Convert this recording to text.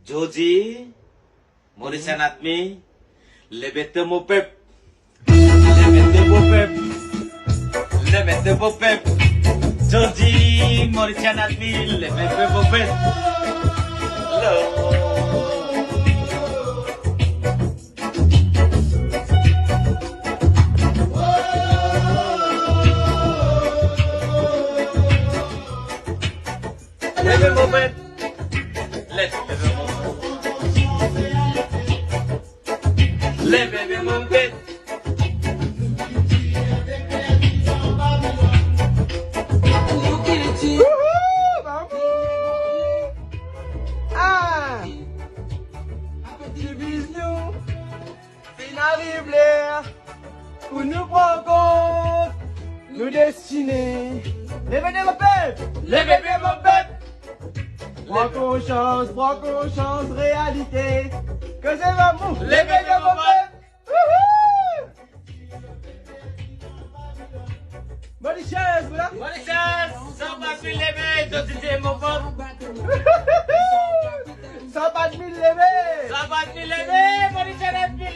Joji, Mauritian Atmi, Lebete Mopep, Lebete Mopep, Lebete Mopep, Joji, Mauritian Atmi, Lebete Mopep. Hello. Lebete Mopep, Lebete Le bébé mon bête. Ah! Petit bisou, fin arrive l'air pour nous prendre compte, nous destiner. Les bébés mon bête! Le bébé mon bête. Prends conscience, réalité, que c'est l'amour. Les bébés mon bête. Mauritius, voilà. Mauritius, ça va plus lever, Joji mon pote. 104 000 levés. Ça va plus lever, Mauritius.